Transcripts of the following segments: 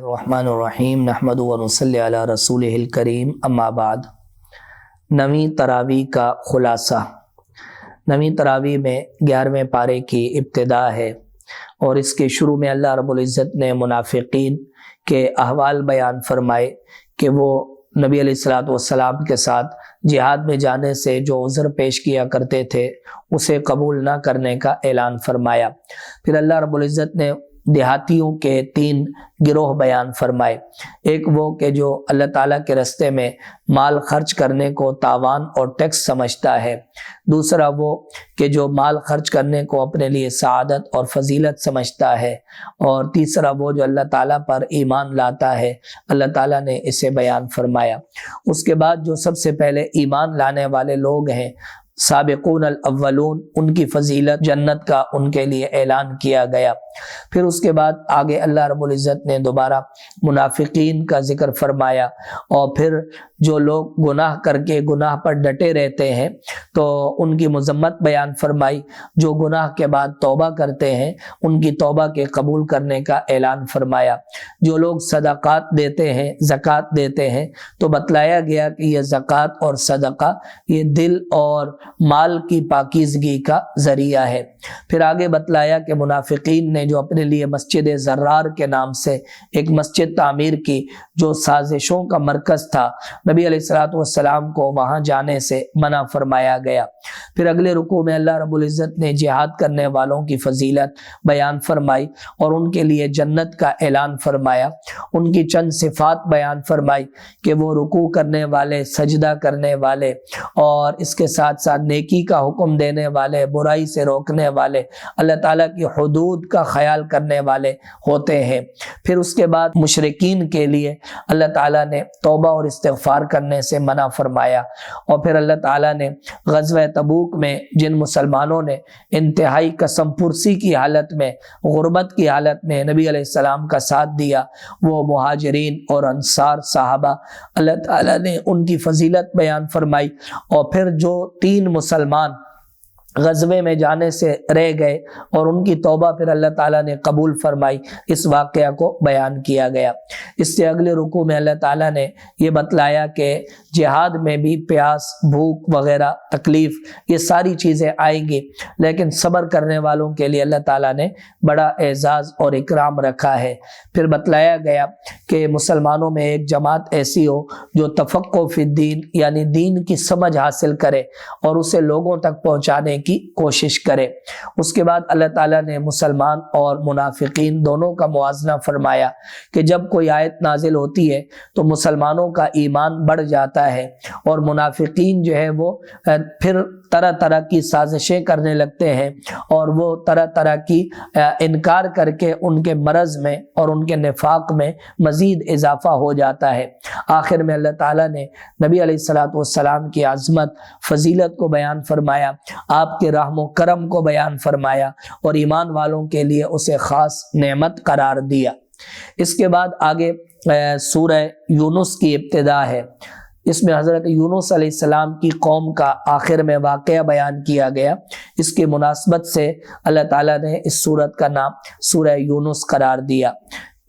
الرحمن الرحیم نحمد و نصلی علی رسولہ الکریم اما بعد۔ نویں تراویح کا خلاصہ۔ نویں تراویح میں 11ویں پارے کی ابتدا ہے اور اس کے شروع میں اللہ رب العزت نے منافقین کے احوال بیان فرمائے کہ وہ نبی علیہ الصلوۃ والسلام کے ساتھ جہاد میں جانے سے جو عذر پیش کیا کرتے تھے اسے قبول نہ کرنے کا اعلان فرمایا۔ پھر اللہ رب العزت نے دیہاتیوں کے 3 گروہ بیان فرمائے۔ ایک وہ کہ جو اللہ تعالیٰ کے راستے میں مال خرچ کرنے کو تاوان اور ٹیکس سمجھتا ہے، دوسرا وہ کہ جو مال خرچ کرنے کو اپنے لیے سعادت اور فضیلت سمجھتا ہے، اور تیسرا وہ جو اللہ تعالیٰ پر ایمان لاتا ہے۔ اللہ تعالیٰ نے اسے بیان فرمایا۔ اس کے بعد جو سب سے پہلے ایمان لانے والے لوگ ہیں، سابقون الاولون، ان کی فضیلت جنت کا ان کے لیے اعلان کیا گیا۔ پھر اس کے بعد آگے اللہ رب العزت نے دوبارہ منافقین کا ذکر فرمایا، اور پھر جو لوگ گناہ کر کے گناہ پر ڈٹے رہتے ہیں تو ان کی مذمت بیان فرمائی۔ جو گناہ کے بعد توبہ کرتے ہیں ان کی توبہ کے قبول کرنے کا اعلان فرمایا۔ جو لوگ صدقات دیتے ہیں، زکوٰۃ دیتے ہیں، تو بتلایا گیا کہ یہ زکوٰۃ اور صدقہ یہ دل اور مال کی پاکیزگی کا ذریعہ ہے۔ پھر آگے بتلایا کہ منافقین نے جو اپنے لیے مسجد زرار کے نام سے ایک مسجد تعمیر کی جو سازشوں کا مرکز تھا، نبی علیہ الصلوۃ والسلام کو وہاں جانے سے منع فرمایا گیا۔ پھر اگلے رکوع میں اللہ رب العزت نے جہاد کرنے والوں کی فضیلت بیان فرمائی اور ان کے لیے جنت کا اعلان فرمایا۔ ان کی چند صفات بیان فرمائی کہ وہ رکوع کرنے والے، سجدہ کرنے والے، اور اس کے ساتھ ساتھ نیکی کا حکم دینے والے، برائی سے روکنے والے، اللہ تعالیٰ کی حدود کا خیال کرنے والے ہوتے ہیں۔ پھر اس کے بعد مشرکین کے لیے اللہ تعالیٰ نے توبہ اور استغفار کرنے سے منع فرمایا۔ اور پھر اللہ تعالیٰ نے غزوہ تبوک میں جن مسلمانوں نے انتہائی قسم پرسی کی حالت میں، غربت کی حالت میں نبی علیہ السلام کا ساتھ دیا، وہ مہاجرین اور انصار صحابہ، اللہ تعالیٰ نے ان کی فضیلت بیان فرمائی۔ اور پھر جو 3 مسلمان غزوے میں جانے سے رہ گئے اور ان کی توبہ پھر اللہ تعالیٰ نے قبول فرمائی، اس واقعہ کو بیان کیا گیا۔ اس سے اگلے رکوع میں اللہ تعالیٰ نے یہ بتلایا کہ جہاد میں بھی پیاس، بھوک وغیرہ، تکلیف، یہ ساری چیزیں آئیں گی، لیکن صبر کرنے والوں کے لیے اللہ تعالیٰ نے بڑا اعزاز اور اکرام رکھا ہے۔ پھر بتلایا گیا کہ مسلمانوں میں ایک جماعت ایسی ہو جو تفقہ فی الدین، یعنی دین کی سمجھ حاصل کرے اور اسے لوگوں تک پہنچانے کی کوشش کرے۔ اس کے بعد اللہ تعالیٰ نے مسلمان اور منافقین دونوں کا موازنہ فرمایا کہ جب کوئی آیت نازل ہوتی ہے تو مسلمانوں کا ایمان بڑھ جاتا ہے، اور منافقین جو ہے وہ پھر طرح طرح کی سازشیں کرنے لگتے ہیں، اور وہ طرح طرح کی انکار کر کے ان کے مرض میں اور ان کے نفاق میں مزید اضافہ ہو جاتا ہے۔ آخر میں اللہ تعالیٰ نے نبی علیہ الصلوۃ والسلام کی عظمت، فضیلت کو بیان فرمایا، آپ کے رحم و کرم کو بیان فرمایا، اور ایمان والوں کے لیے اسے خاص نعمت قرار دیا۔ اس کے بعد آگے سورہ یونس کی ابتدا ہے۔ اس میں حضرت یونس علیہ السلام کی قوم کا آخر میں واقعہ بیان کیا گیا۔ اس کی مناسبت سے اللہ تعالیٰ نے اس سورت کا نام سورہ یونس قرار دیا۔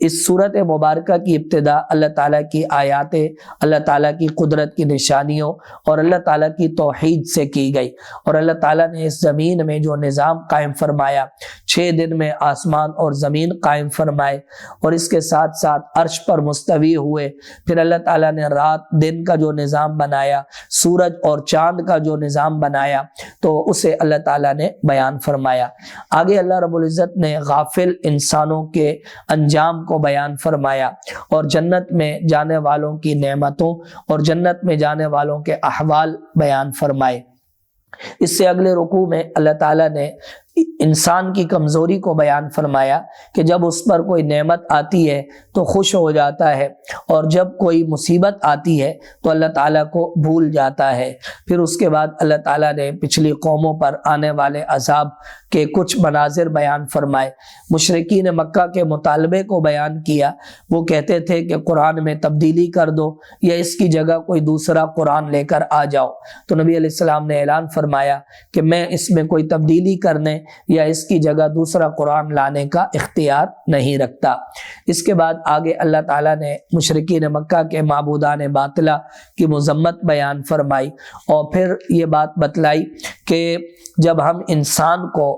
اس سورت مبارکہ کی ابتدا اللہ تعالیٰ کی آیات، اللہ تعالیٰ کی قدرت کی نشانیوں اور اللہ تعالیٰ کی توحید سے کی گئی، اور اللہ تعالیٰ نے اس زمین میں جو نظام قائم فرمایا، 6 دن میں آسمان اور زمین قائم فرمائے، اور اس کے ساتھ ساتھ عرش پر مستوی ہوئے۔ پھر اللہ تعالیٰ نے رات دن کا جو نظام بنایا، سورج اور چاند کا جو نظام بنایا، تو اسے اللہ تعالیٰ نے بیان فرمایا۔ آگے اللہ رب العزت نے غافل انسانوں کے انجام کو بیان فرمایا، اور جنت میں جانے والوں کی نعمتوں اور جنت میں جانے والوں کے احوال بیان فرمائے۔ اس سے اگلے رکوع میں اللہ تعالیٰ نے انسان کی کمزوری کو بیان فرمایا کہ جب اس پر کوئی نعمت آتی ہے تو خوش ہو جاتا ہے، اور جب کوئی مصیبت آتی ہے تو اللہ تعالیٰ کو بھول جاتا ہے۔ پھر اس کے بعد اللہ تعالیٰ نے پچھلی قوموں پر آنے والے عذاب کے کچھ مناظر بیان فرمائے۔ مشرکین مکہ کے مطالبے کو بیان کیا، وہ کہتے تھے کہ قرآن میں تبدیلی کر دو یا اس کی جگہ کوئی دوسرا قرآن لے کر آ جاؤ، تو نبی علیہ السلام نے اعلان فرمایا کہ میں اس میں کوئی تبدیلی کرنے یا اس کی جگہ دوسرا قرآن لانے کا اختیار نہیں رکھتا۔ اس کے بعد آگے اللہ تعالیٰ نے مشرکین مکہ کے معبودان باطلہ کی مذمت بیان فرمائی، اور پھر یہ بات بتلائی کہ جب ہم انسان کو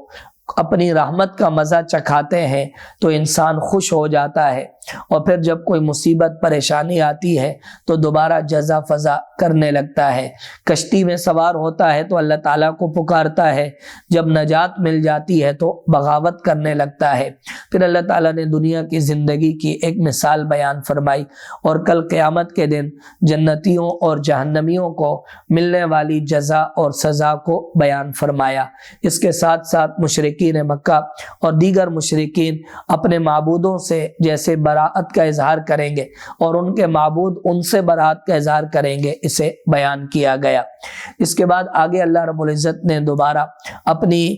اپنی رحمت کا مزہ چکھاتے ہیں تو انسان خوش ہو جاتا ہے، اور پھر جب کوئی مصیبت پریشانی آتی ہے تو دوبارہ جزا فضا کرنے لگتا ہے۔ کشتی میں سوار ہوتا ہے تو اللہ تعالیٰ کو پکارتا ہے، جب نجات مل جاتی ہے تو بغاوت کرنے لگتا ہے۔ پھر اللہ تعالیٰ نے دنیا کی زندگی کی ایک مثال بیان فرمائی، اور کل قیامت کے دن جنتیوں اور جہنمیوں کو ملنے والی جزا اور سزا کو بیان فرمایا۔ اس کے ساتھ ساتھ مشرکین مکہ اور دیگر مشرکین اپنے معبودوں سے جیسے براءت کا اظہار کریں گے اور ان کے معبود ان سے براءت کا اظہار کریں گے، اسے بیان کیا گیا۔ اس کے بعد آگے اللہ رب العزت نے دوبارہ اپنی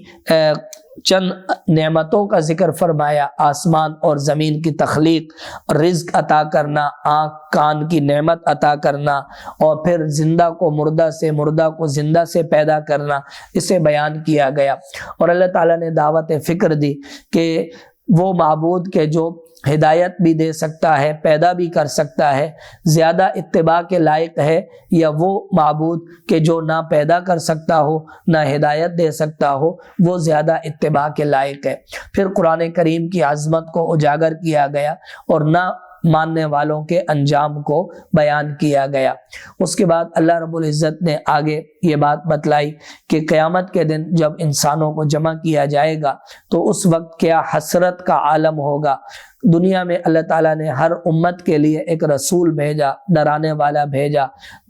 چند نعمتوں کا ذکر فرمایا، آسمان اور زمین کی تخلیق، رزق عطا کرنا، آنکھ کان کی نعمت عطا کرنا، اور پھر زندہ کو مردہ سے، مردہ کو زندہ سے پیدا کرنا، اسے بیان کیا گیا۔ اور اللہ تعالیٰ نے دعوت فکر دی کہ وہ معبود کے جو ہدایت بھی دے سکتا ہے، پیدا بھی کر سکتا ہے، زیادہ اتباع کے لائق ہے، یا وہ معبود کہ جو نہ پیدا کر سکتا ہو نہ ہدایت دے سکتا ہو، وہ زیادہ اتباع کے لائق ہے۔ پھر قرآن کریم کی عظمت کو اجاگر کیا گیا اور نہ ماننے والوں کے انجام کو بیان کیا گیا۔ اس کے بعد اللہ رب العزت نے آگے یہ بات بتلائی کہ قیامت کے دن جب انسانوں کو جمع کیا جائے گا تو اس وقت کیا حسرت کا عالم ہوگا۔ دنیا میں اللہ تعالیٰ نے ہر امت کے لیے ایک رسول بھیجا، ڈرانے والا بھیجا،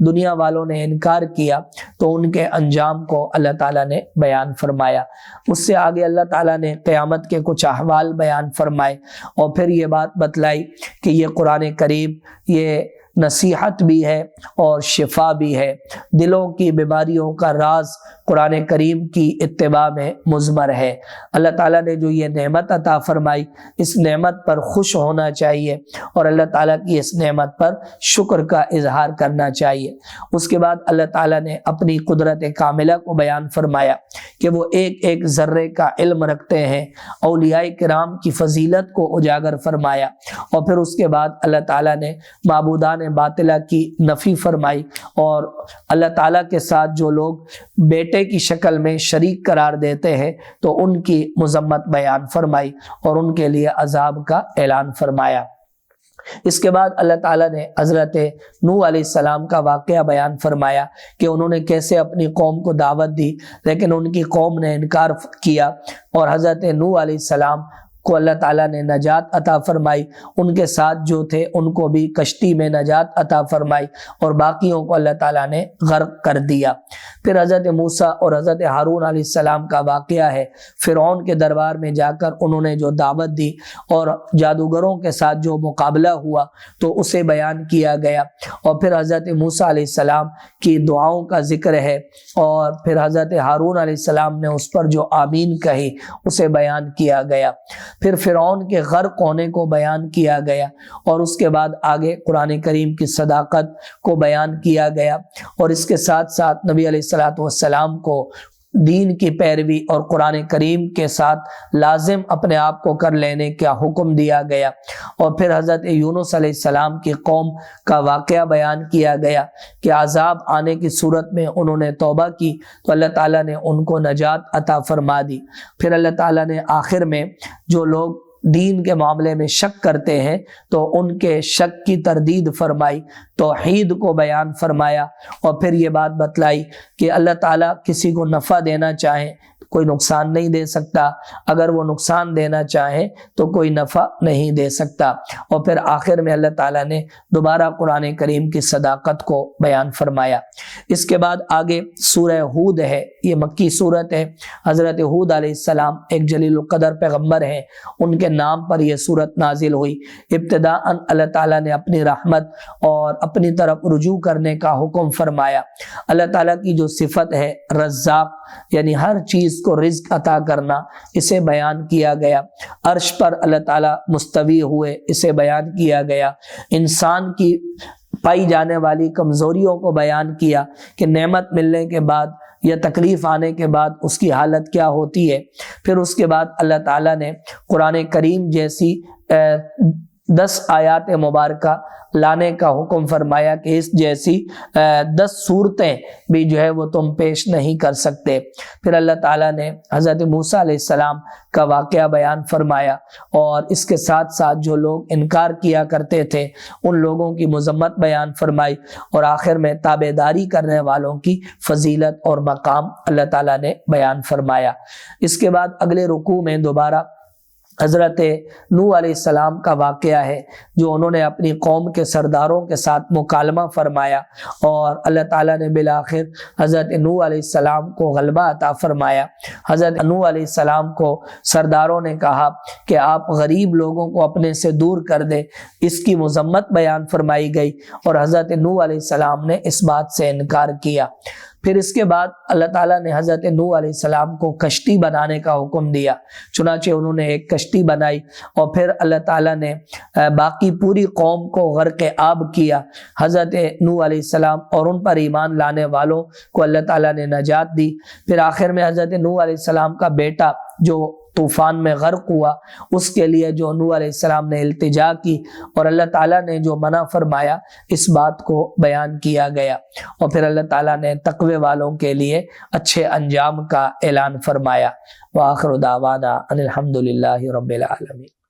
دنیا والوں نے انکار کیا تو ان کے انجام کو اللہ تعالیٰ نے بیان فرمایا۔ اس سے آگے اللہ تعالیٰ نے قیامت کے کچھ احوال بیان فرمائے، اور پھر یہ بات بتلائی کہ یہ قرآن کریم یہ نصیحت بھی ہے اور شفا بھی ہے۔ دلوں کی بیماریوں کا راز قرآن کریم کی اتباع میں مضمر ہے۔ اللہ تعالیٰ نے جو یہ نعمت عطا فرمائی، اس نعمت پر خوش ہونا چاہیے اور اللہ تعالیٰ کی اس نعمت پر شکر کا اظہار کرنا چاہیے۔ اس کے بعد اللہ تعالیٰ نے اپنی قدرت کاملہ کو بیان فرمایا کہ وہ ایک ایک ذرے کا علم رکھتے ہیں، اولیاء کرام کی فضیلت کو اجاگر فرمایا، اور پھر اس کے بعد اللہ تعالیٰ نے معبودان باطلہ کی نفی فرمائی، اور اللہ تعالیٰ کے ساتھ جو لوگ بیٹے کی شکل میں شریک قرار دیتے ہیں تو ان کی مذمت بیان فرمائی اور ان کے لیے عذاب کا اعلان فرمایا۔ اس کے بعد اللہ تعالیٰ نے حضرت نوح علیہ السلام کا واقعہ بیان فرمایا کہ انہوں نے کیسے اپنی قوم کو دعوت دی، لیکن ان کی قوم نے انکار کیا، اور حضرت نوح علیہ السلام کو اللہ تعالیٰ نے نجات عطا فرمائی، ان کے ساتھ جو تھے ان کو بھی کشتی میں نجات عطا فرمائی، اور باقیوں کو اللہ تعالیٰ نے غرق کر دیا۔ پھر حضرت موسیٰ اور حضرت ہارون علیہ السلام کا واقعہ ہے، فرعون کے دربار میں جا کر انہوں نے جو دعوت دی اور جادوگروں کے ساتھ جو مقابلہ ہوا تو اسے بیان کیا گیا، اور پھر حضرت موسیٰ علیہ السلام کی دعاؤں کا ذکر ہے، اور پھر حضرت ہارون علیہ السلام نے اس پر جو آمین کہی اسے بیان کیا گیا۔ پھر فرعون کے غرق ہونے کو بیان کیا گیا، اور اس کے بعد آگے قرآن کریم کی صداقت کو بیان کیا گیا، اور اس کے ساتھ ساتھ نبی علیہ الصلوۃ والسلام کو دین کی پیروی اور قرآن کریم کے ساتھ لازم اپنے آپ کو کر لینے کا حکم دیا گیا، اور پھر حضرت یونس علیہ السلام کی قوم کا واقعہ بیان کیا گیا کہ عذاب آنے کی صورت میں انہوں نے توبہ کی تو اللہ تعالیٰ نے ان کو نجات عطا فرما دی۔ پھر اللہ تعالیٰ نے آخر میں جو لوگ دین کے معاملے میں شک کرتے ہیں تو ان کے شک کی تردید فرمائی، توحید کو بیان فرمایا، اور پھر یہ بات بتلائی کہ اللہ تعالیٰ کسی کو نفع دینا چاہیں کوئی نقصان نہیں دے سکتا، اگر وہ نقصان دینا چاہے تو کوئی نفع نہیں دے سکتا، اور پھر آخر میں اللہ تعالیٰ نے دوبارہ قرآن کریم کی صداقت کو بیان فرمایا۔ اس کے بعد آگے سورہ ہود ہے، یہ مکی سورت ہے۔ حضرت ہود علیہ السلام ایک جلیل القدر پیغمبر ہیں، ان کے نام پر یہ سورت نازل ہوئی۔ ابتداء اللہ تعالیٰ نے اپنی رحمت اور اپنی طرف رجوع کرنے کا حکم فرمایا۔ اللہ تعالیٰ کی جو صفت ہے رزاق، یعنی ہر چیز کو رزق عطا کرنا، اسے بیان کیا گیا۔ عرش پر اللہ تعالیٰ مستوی ہوئے، اسے بیان کیا گیا۔ انسان کی پائی جانے والی کمزوریوں کو بیان کیا کہ نعمت ملنے کے بعد یا تکلیف آنے کے بعد اس کی حالت کیا ہوتی ہے۔ پھر اس کے بعد اللہ تعالیٰ نے قرآن کریم جیسی 10 آیات مبارکہ لانے کا حکم فرمایا کہ اس جیسی 10 صورتیں بھی جو ہے وہ تم پیش نہیں کر سکتے۔ پھر اللہ تعالیٰ نے حضرت موسیٰ علیہ السلام کا واقعہ بیان فرمایا، اور اس کے ساتھ ساتھ جو لوگ انکار کیا کرتے تھے ان لوگوں کی مذمت بیان فرمائی، اور آخر میں تابعداری کرنے والوں کی فضیلت اور مقام اللہ تعالیٰ نے بیان فرمایا۔ اس کے بعد اگلے رکوع میں دوبارہ حضرت نوح علیہ السلام کا واقعہ ہے، جو انہوں نے اپنی قوم کے سرداروں کے ساتھ مکالمہ فرمایا، اور اللہ تعالیٰ نے بالآخر حضرت نوح علیہ السلام کو غلبہ عطا فرمایا۔ حضرت نوح علیہ السلام کو سرداروں نے کہا کہ آپ غریب لوگوں کو اپنے سے دور کر دیں، اس کی مذمت بیان فرمائی گئی، اور حضرت نوح علیہ السلام نے اس بات سے انکار کیا۔ پھر اس کے بعد اللہ تعالیٰ نے حضرت نوح علیہ السلام کو کشتی بنانے کا حکم دیا، چنانچہ انہوں نے ایک کشتی بنائی، اور پھر اللہ تعالیٰ نے باقی پوری قوم کو غرق آب کیا۔ حضرت نوح علیہ السلام اور ان پر ایمان لانے والوں کو اللہ تعالیٰ نے نجات دی۔ پھر آخر میں حضرت نوح علیہ السلام کا بیٹا جو طوفان میں غرق ہوا، اس کے لیے جو نوح علیہ السلام نے التجا کی اور اللہ تعالیٰ نے جو منع فرمایا، اس بات کو بیان کیا گیا، اور پھر اللہ تعالیٰ نے تقوی والوں کے لیے اچھے انجام کا اعلان فرمایا۔ وآخر دعوانا ان الحمد للہ رب العالمین۔